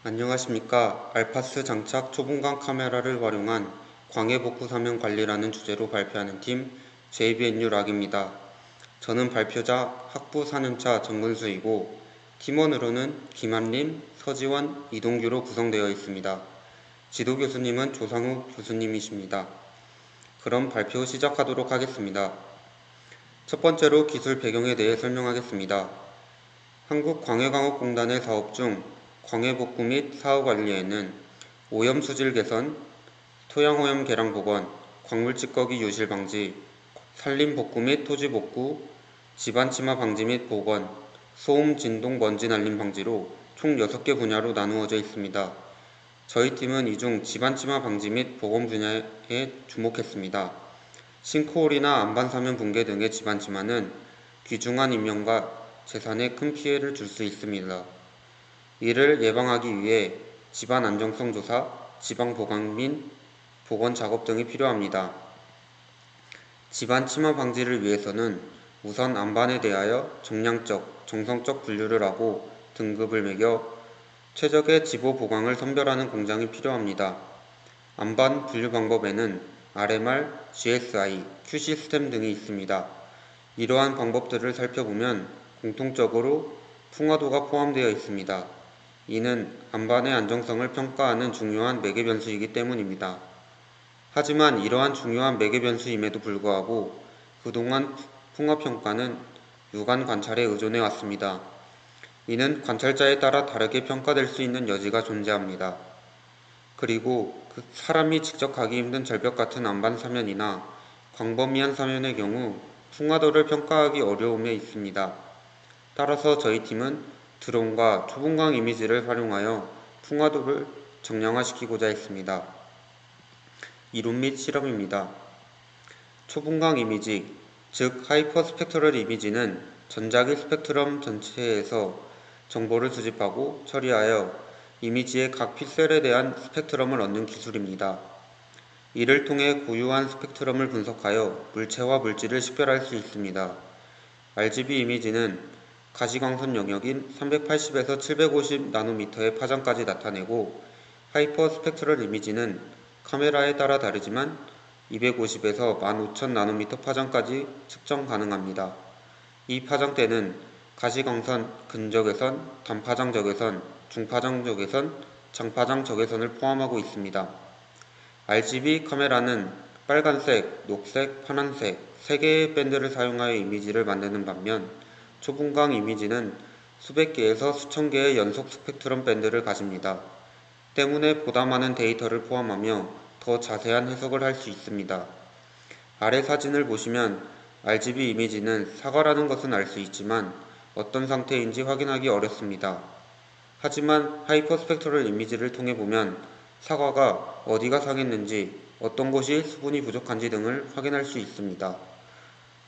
안녕하십니까. 알파스 장착 초분광 카메라를 활용한 광해복구 사면 관리라는 주제로 발표하는 팀 JBNU 락입니다. 저는 발표자 학부 4년차 정근수이고 팀원으로는 김한림, 서지원, 이동규로 구성되어 있습니다. 지도 교수님은 조상우 교수님이십니다. 그럼 발표 시작하도록 하겠습니다. 첫 번째로 기술 배경에 대해 설명하겠습니다. 한국광해광업공단의 사업 중 광해복구 및 사후관리에는 오염수질 개선, 토양오염 개량 복원, 광물 찌꺼기 유실 방지, 산림 복구 및 토지 복구, 집안 침하 방지 및 복원, 소음, 진동, 먼지 날림 방지로 총 6개 분야로 나누어져 있습니다. 저희 팀은 이 중 집안 침하 방지 및 복원 분야에 주목했습니다. 싱크홀이나 안반사면 붕괴 등의 집안 침하는 귀중한 인명과 재산에 큰 피해를 줄 수 있습니다. 이를 예방하기 위해 집안 안정성 조사, 지방 보강 및 복원 작업 등이 필요합니다. 집안 침하 방지를 위해서는 우선 안반에 대하여 정량적, 정성적 분류를 하고 등급을 매겨 최적의 지보 보강을 선별하는 공장이 필요합니다. 안반 분류 방법에는 RMR, GSI, Q시스템 등이 있습니다. 이러한 방법들을 살펴보면 공통적으로 풍화도가 포함되어 있습니다. 이는 안반의 안정성을 평가하는 중요한 매개 변수이기 때문입니다. 하지만 이러한 중요한 매개 변수임에도 불구하고 그동안 풍화평가는 육안 관찰에 의존해 왔습니다. 이는 관찰자에 따라 다르게 평가될 수 있는 여지가 존재합니다. 그리고 사람이 직접 가기 힘든 절벽 같은 안반 사면이나 광범위한 사면의 경우 풍화도를 평가하기 어려움에 있습니다. 따라서 저희 팀은 드론과 초분광 이미지를 활용하여 풍화도를 정량화시키고자 했습니다. 이론 및 실험입니다. 초분광 이미지, 즉 하이퍼 스펙트럴 이미지는 전자기 스펙트럼 전체에서 정보를 수집하고 처리하여 이미지의 각 픽셀에 대한 스펙트럼을 얻는 기술입니다. 이를 통해 고유한 스펙트럼을 분석하여 물체와 물질을 식별할 수 있습니다. RGB 이미지는 가시광선 영역인 380에서 750 나노미터의 파장까지 나타내고, 하이퍼 스펙트럴 이미지는 카메라에 따라 다르지만 250에서 15,000 나노미터 파장까지 측정 가능합니다. 이 파장대는 가시광선 근적외선, 단파장 적외선, 중파장 적외선, 장파장 적외선을 포함하고 있습니다. RGB 카메라는 빨간색, 녹색, 파란색 3개의 밴드를 사용하여 이미지를 만드는 반면 초분광 이미지는 수백 개에서 수천 개의 연속 스펙트럼 밴드를 가집니다. 때문에 보다 많은 데이터를 포함하며 더 자세한 해석을 할 수 있습니다. 아래 사진을 보시면 RGB 이미지는 사과라는 것은 알 수 있지만 어떤 상태인지 확인하기 어렵습니다. 하지만 하이퍼 스펙트럴 이미지를 통해 보면 사과가 어디가 상했는지, 어떤 곳이 수분이 부족한지 등을 확인할 수 있습니다.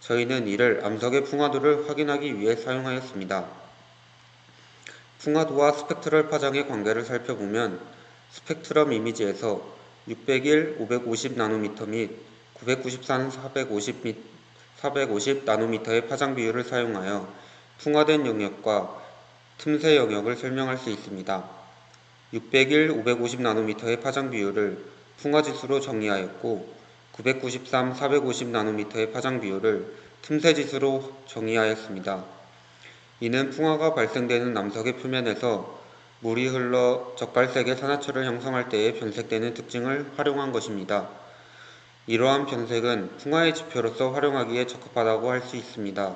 저희는 이를 암석의 풍화도를 확인하기 위해 사용하였습니다. 풍화도와 스펙트럴 파장의 관계를 살펴보면 스펙트럼 이미지에서 601, 550 나노미터 및 993, 450 나노미터의 파장 비율을 사용하여 풍화된 영역과 틈새 영역을 설명할 수 있습니다. 601, 550 나노미터의 파장 비율을 풍화지수로 정의하였고 993, 450 나노미터의 파장 비율을 틈새지수로 정의하였습니다. 이는 풍화가 발생되는 암석의 표면에서 물이 흘러 적갈색의 산화철을 형성할 때에 변색되는 특징을 활용한 것입니다. 이러한 변색은 풍화의 지표로서 활용하기에 적합하다고 할 수 있습니다.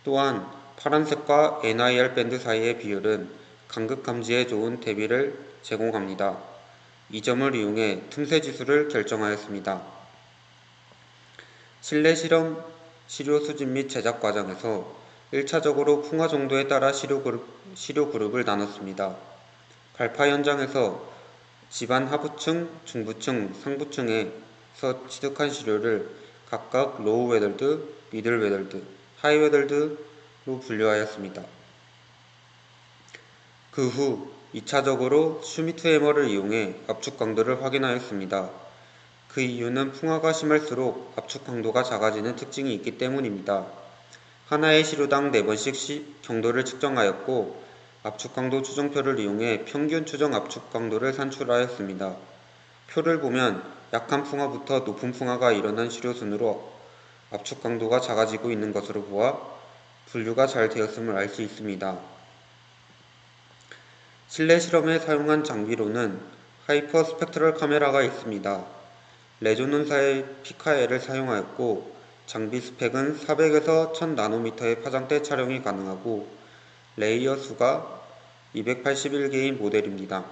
또한 파란색과 NIR 밴드 사이의 비율은 간극 감지에 좋은 대비를 제공합니다. 이 점을 이용해 틈새 지수를 결정하였습니다. 실내 실험 시료 수집 및 제작 과정에서 1차적으로 풍화 정도에 따라 시료 그룹을 나눴습니다. 발파 현장에서 집안 하부층, 중부층, 상부층에서 취득한 시료를 각각 로우 웨덜드, 미들 웨덜드, 하이 웨덜드로 분류하였습니다. 그 후 2차적으로 슈미트 해머를 이용해 압축 강도를 확인하였습니다. 그 이유는 풍화가 심할수록 압축 강도가 작아지는 특징이 있기 때문입니다. 하나의 시료당 4번씩 경도를 측정하였고 압축 강도 추정표를 이용해 평균 추정 압축 강도를 산출하였습니다. 표를 보면 약한 풍화부터 높은 풍화가 일어난 시료 순으로 압축 강도가 작아지고 있는 것으로 보아 분류가 잘 되었음을 알 수 있습니다. 실내 실험에 사용한 장비로는 하이퍼 스펙트럴 카메라가 있습니다. 레조넌사의 PICAL을 사용하였고 장비 스펙은 400에서 1000나노미터의 파장대 촬영이 가능하고 레이어 수가 281개인 모델입니다.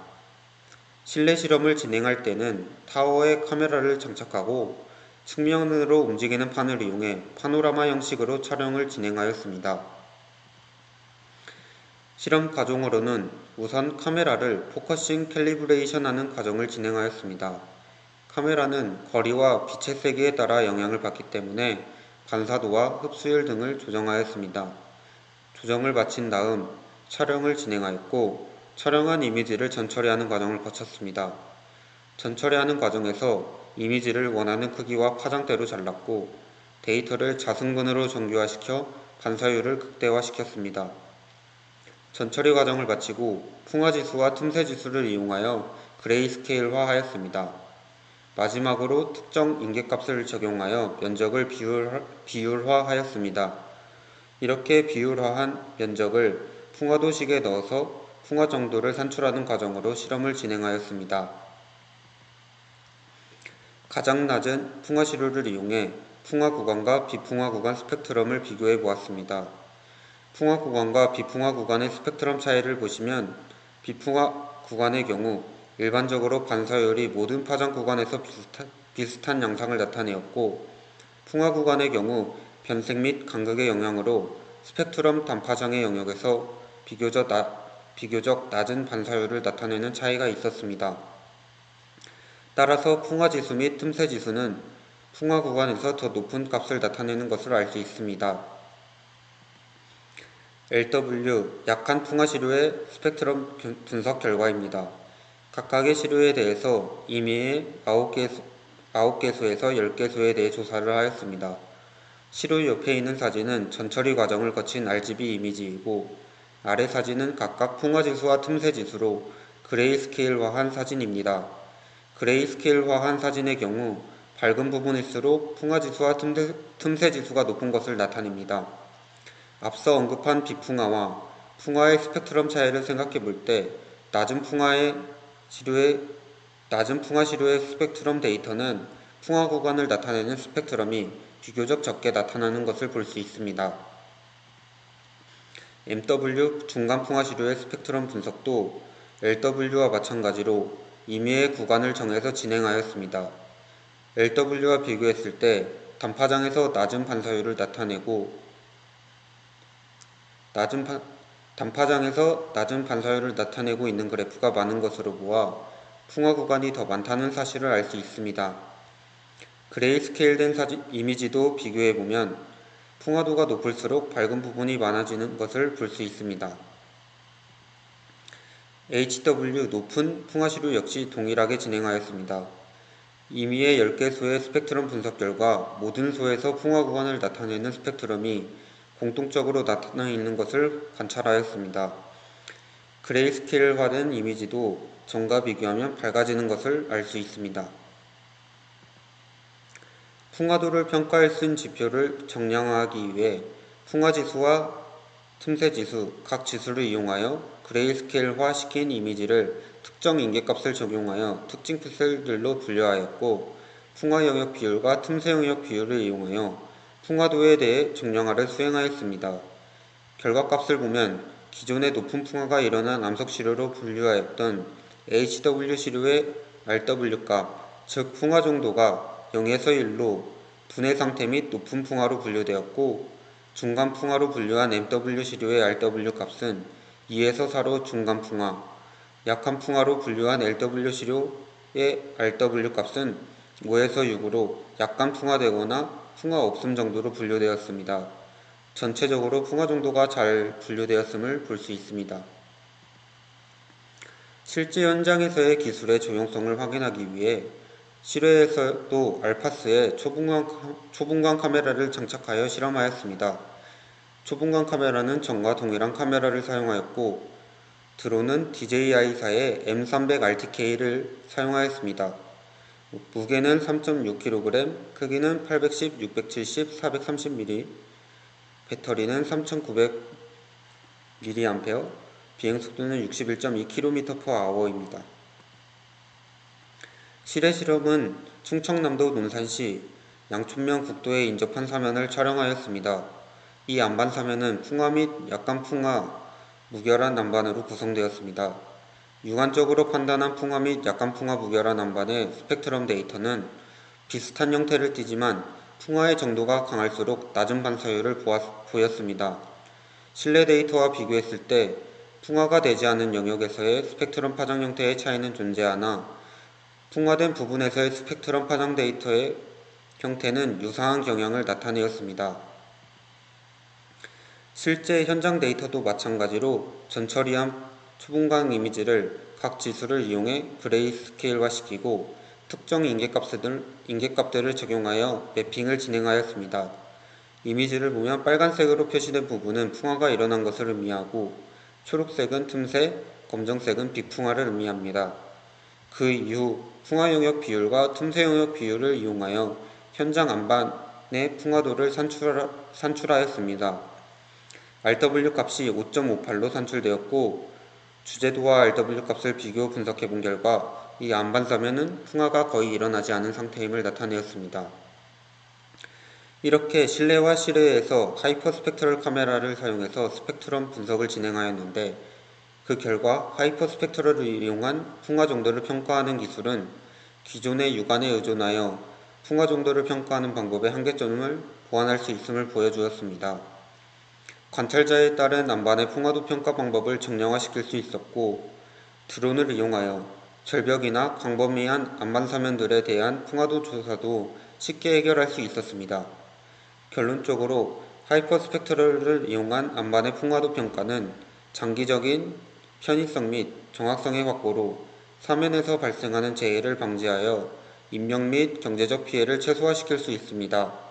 실내 실험을 진행할 때는 타워에 카메라를 장착하고 측면으로 움직이는 판을 이용해 파노라마 형식으로 촬영을 진행하였습니다. 실험 과정으로는 우선 카메라를 포커싱 캘리브레이션하는 과정을 진행하였습니다. 카메라는 거리와 빛의 세기에 따라 영향을 받기 때문에 반사도와 흡수율 등을 조정하였습니다. 조정을 마친 다음 촬영을 진행하였고 촬영한 이미지를 전처리하는 과정을 거쳤습니다. 전처리하는 과정에서 이미지를 원하는 크기와 파장대로 잘랐고 데이터를 자승분으로 정교화시켜 반사율을 극대화시켰습니다. 전처리 과정을 마치고 풍화지수와 틈새지수를 이용하여 그레이스케일화 하였습니다. 마지막으로 특정 인계값을 적용하여 면적을 비율화하였습니다. 이렇게 비율화한 면적을 풍화도식에 넣어서 풍화 정도를 산출하는 과정으로 실험을 진행하였습니다. 가장 낮은 풍화 시료를 이용해 풍화 구간과 비풍화 구간 스펙트럼을 비교해 보았습니다. 풍화 구간과 비풍화 구간의 스펙트럼 차이를 보시면 비풍화 구간의 경우 일반적으로 반사율이 모든 파장 구간에서 비슷한 양상을 나타내었고 풍화 구간의 경우 변색 및 간극의 영향으로 스펙트럼 단파장의 영역에서 비교적 낮은 반사율을 나타내는 차이가 있었습니다. 따라서 풍화지수 및 틈새지수는 풍화 구간에서 더 높은 값을 나타내는 것을 알 수 있습니다. LW, 약한 풍화 시료의 스펙트럼 분석 결과입니다. 각각의 시료에 대해서 임의의 9개수에서 10개수에 대해 조사를 하였습니다. 시료 옆에 있는 사진은 전처리 과정을 거친 RGB 이미지이고 아래 사진은 각각 풍화지수와 틈새지수로 그레이스케일화한 사진입니다. 그레이스케일화한 사진의 경우 밝은 부분일수록 풍화지수와 틈새지수가 높은 것을 나타냅니다. 앞서 언급한 비풍화와 풍화의 스펙트럼 차이를 생각해 볼 때 낮은 풍화 시료의 스펙트럼 데이터는 풍화 구간을 나타내는 스펙트럼이 비교적 적게 나타나는 것을 볼 수 있습니다. MW 중간 풍화 시료의 스펙트럼 분석도 LW와 마찬가지로 임의의 구간을 정해서 진행하였습니다. LW와 비교했을 때 단파장에서 낮은 반사율을 나타내고 단파장에서 낮은 반사율을 나타내고 있는 그래프가 많은 것으로 보아 풍화 구간이 더 많다는 사실을 알 수 있습니다. 그레이스케일된 이미지도 비교해보면 풍화도가 높을수록 밝은 부분이 많아지는 것을 볼 수 있습니다. HW 높은 풍화시료 역시 동일하게 진행하였습니다. 임의의 10개소의 스펙트럼 분석 결과 모든 소에서 풍화 구간을 나타내는 스펙트럼이 공통적으로 나타나 있는 것을 관찰하였습니다. 그레이스케일화된 이미지도 전과 비교하면 밝아지는 것을 알 수 있습니다. 풍화도를 평가할 쓴 지표를 정량화하기 위해 풍화지수와 틈새지수 각 지수를 이용하여 그레이스케일화 시킨 이미지를 특정 인계값을 적용하여 특징 픽셀들로 분류하였고 풍화 영역 비율과 틈새 영역 비율을 이용하여 풍화도에 대해 정량화를 수행하였습니다. 결과값을 보면 기존의 높은 풍화가 일어난 암석 시료로 분류하였던 HW 시료의 RW값, 즉 풍화 정도가 0에서 1로 분해 상태 및 높은 풍화로 분류되었고 중간 풍화로 분류한 MW 시료의 RW 값은 2에서 4로 중간 풍화, 약한 풍화로 분류한 LW 시료의 RW 값은 5에서 6으로 약간 풍화되거나 풍화 없음 정도로 분류되었습니다. 전체적으로 풍화 정도가 잘 분류되었음을 볼 수 있습니다. 실제 현장에서의 기술의 조용성을 확인하기 위해 실외에서도 알파스에 초분광 카메라를 장착하여 실험하였습니다. 초분광 카메라는 전과 동일한 카메라를 사용하였고 드론은 DJI사의 M300RTK를 사용하였습니다. 무게는 3.6kg, 크기는 810, 670, 430mm, 배터리는 3900mAh, 비행속도는 61.2km/h입니다. 실외 실험은 충청남도 논산시 양촌면 국도에 인접한 사면을 촬영하였습니다. 이 안반 사면은 풍화 및 약간 풍화, 무결한 안반으로 구성되었습니다. 육안적으로 판단한 풍화 및 약간 풍화 무결한 안반의 스펙트럼 데이터는 비슷한 형태를 띠지만 풍화의 정도가 강할수록 낮은 반사율을 보였습니다. 실내 데이터와 비교했을 때 풍화가 되지 않은 영역에서의 스펙트럼 파장 형태의 차이는 존재하나 풍화된 부분에서의 스펙트럼 파장 데이터의 형태는 유사한 경향을 나타내었습니다. 실제 현장 데이터도 마찬가지로 전처리한 초분광 이미지를 각 지수를 이용해 그레이스케일화시키고 특정 인계값들을 적용하여 매핑을 진행하였습니다. 이미지를 보면 빨간색으로 표시된 부분은 풍화가 일어난 것을 의미하고 초록색은 틈새, 검정색은 비풍화를 의미합니다. 그 이후 풍화 영역 비율과 틈새 영역 비율을 이용하여 현장 안반의 풍화도를 산출하였습니다. RW 값이 5.58로 산출되었고 주제도와 RW 값을 비교 분석해본 결과 이 안반 사면은 풍화가 거의 일어나지 않은 상태임을 나타내었습니다. 이렇게 실내와 실외에서 하이퍼스펙트럴 카메라를 사용해서 스펙트럼 분석을 진행하였는데 그 결과 하이퍼스펙트럴을 이용한 풍화 정도를 평가하는 기술은 기존의 육안에 의존하여 풍화 정도를 평가하는 방법의 한계점을 보완할 수 있음을 보여주었습니다. 관찰자에 따른 안반의 풍화도 평가 방법을 정량화시킬 수 있었고 드론을 이용하여 절벽이나 광범위한 안반 사면들에 대한 풍화도 조사도 쉽게 해결할 수 있었습니다. 결론적으로 하이퍼스펙트럴을 이용한 안반의 풍화도 평가는 장기적인 편의성 및 정확성의 확보로 사면에서 발생하는 재해를 방지하여 인명 및 경제적 피해를 최소화시킬 수 있습니다.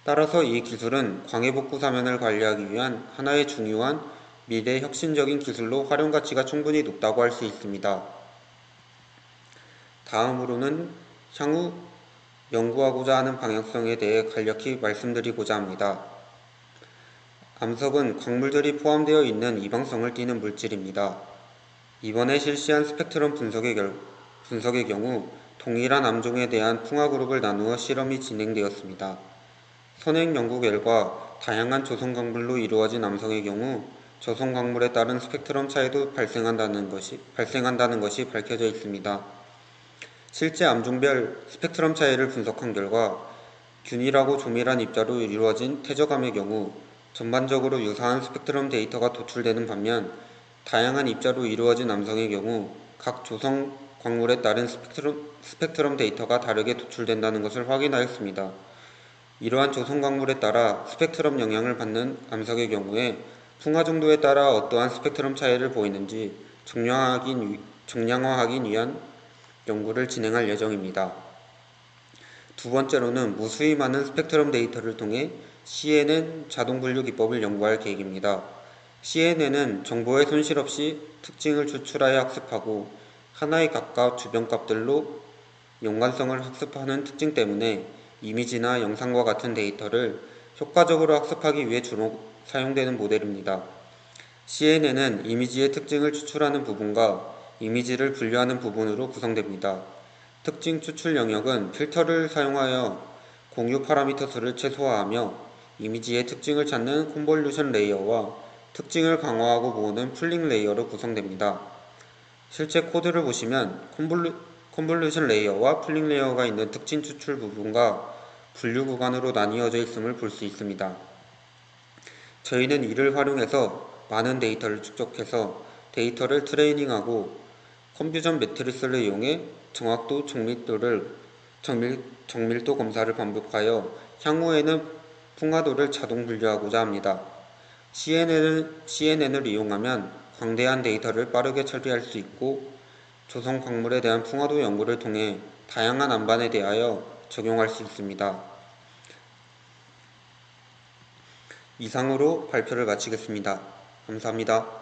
따라서 이 기술은 광해복구 사면을 관리하기 위한 하나의 중요한 미래 혁신적인 기술로 활용 가치가 충분히 높다고 할 수 있습니다. 다음으로는 향후 연구하고자 하는 방향성에 대해 간략히 말씀드리고자 합니다. 암석은 광물들이 포함되어 있는 이방성을 띠는 물질입니다. 이번에 실시한 스펙트럼 분석의 경우 동일한 암종에 대한 풍화 그룹을 나누어 실험이 진행되었습니다. 선행 연구 결과 다양한 조성 광물로 이루어진 암성의 경우 조성 광물에 따른 스펙트럼 차이도 발생한다는 것이 밝혀져 있습니다. 실제 암종별 스펙트럼 차이를 분석한 결과 균일하고 조밀한 입자로 이루어진 퇴적암의 경우 전반적으로 유사한 스펙트럼 데이터가 도출되는 반면 다양한 입자로 이루어진 암성의 경우 각 조성 광물에 따른 스펙트럼 데이터가 다르게 도출된다는 것을 확인하였습니다. 이러한 조성 광물에 따라 스펙트럼 영향을 받는 암석의 경우에 풍화 정도에 따라 어떠한 스펙트럼 차이를 보이는지 정량화하기 위한 연구를 진행할 예정입니다. 두 번째로는 무수히 많은 스펙트럼 데이터를 통해 CNN 자동 분류 기법을 연구할 계획입니다. CNN은 정보의 손실 없이 특징을 추출하여 학습하고 하나의 값과 주변 값들로 연관성을 학습하는 특징 때문에 이미지나 영상과 같은 데이터를 효과적으로 학습하기 위해 주로 사용되는 모델입니다. CNN은 이미지의 특징을 추출하는 부분과 이미지를 분류하는 부분으로 구성됩니다. 특징 추출 영역은 필터를 사용하여 공유 파라미터 수를 최소화하며 이미지의 특징을 찾는 콘볼루션 레이어와 특징을 강화하고 모으는 풀링 레이어로 구성됩니다. 실제 코드를 보시면 콘볼루션 레이어와 풀링 레이어가 있는 특징 추출 부분과 분류 구간으로 나뉘어져 있음을 볼 수 있습니다. 저희는 이를 활용해서 많은 데이터를 축적해서 데이터를 트레이닝하고 컴퓨전 매트리스를 이용해 정확도, 정밀도 검사를 반복하여 향후에는 풍화도를 자동 분류하고자 합니다. CNN을 이용하면 광대한 데이터를 빠르게 처리할 수 있고 조성 광물에 대한 풍화도 연구를 통해 다양한 안반에 대하여 적용할 수 있습니다. 이상으로 발표를 마치겠습니다. 감사합니다.